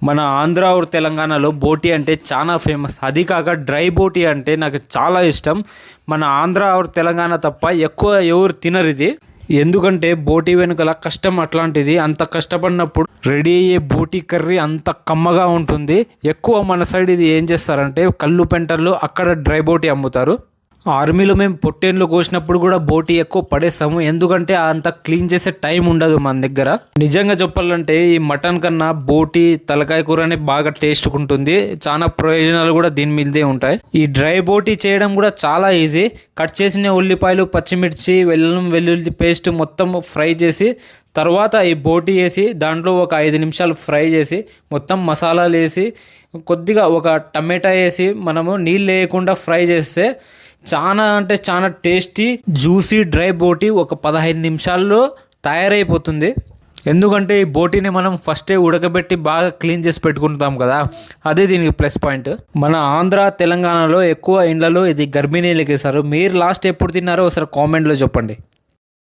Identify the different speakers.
Speaker 1: మన ఆంధ్ర ఊరు తెలంగాణలో బోటి అంటే చాలా ఫేమస్. అది కాక డ్రై బోటి అంటే నాకు చాలా ఇష్టం. మన ఆంధ్ర ఊరు తెలంగాణ తప్ప ఎక్కువ ఎవరు తినరు ఇది. ఎందుకంటే బోటి వెనుకల కష్టం అట్లాంటిది. అంత కష్టపడినప్పుడు రెడీ అయ్యే బోటి కర్రీ అంత కమ్మగా ఉంటుంది. ఎక్కువ మన సైడ్ ఇది ఏం చేస్తారంటే కళ్ళు పెంటల్లో అక్కడ డ్రై బోటి అమ్ముతారు. ఆర్మీలో మేము పొట్టేన్లు కోసినప్పుడు కూడా బోటి ఎక్కువ పడేస్తాము. ఎందుకంటే అంత క్లీన్ చేసే టైం ఉండదు మన దగ్గర. నిజంగా చెప్పాలంటే ఈ మటన్ కన్నా బోటి తలకాయ కూరనే బాగా టేస్ట్ ఉంటుంది. చాలా ప్రయోజనాలు కూడా దీని మీదే ఉంటాయి. ఈ డ్రై బోటి చేయడం కూడా చాలా ఈజీ. కట్ చేసిన ఉల్లిపాయలు, పచ్చిమిర్చి, వెల్లుల్లి పేస్ట్ మొత్తం ఫ్రై చేసి తర్వాత ఈ బోటి వేసి దాంట్లో ఒక 5 నిమిషాలు ఫ్రై చేసి మొత్తం మసాలాలు వేసి కొద్దిగా ఒక టమాటా వేసి మనము నీళ్ళు వేయకుండా ఫ్రై చేస్తే చాలా అంటే చాలా టేస్టీ జ్యూసీ డ్రై బోటి ఒక 15 నిమిషాల్లో తయారైపోతుంది. ఎందుకంటే ఈ బోటీని మనం ఫస్టే ఉడకబెట్టి బాగా క్లీన్ చేసి పెట్టుకుంటాం కదా, అదే దీనికి ప్లస్ పాయింట్. మన ఆంధ్ర తెలంగాణలో ఎక్కువ ఇండ్లలో ఇది గర్భిణీలకి ఇస్తారు. మీరు లాస్ట్ ఎప్పుడు తిన్నారో ఒకసారి కామెంట్లో చెప్పండి.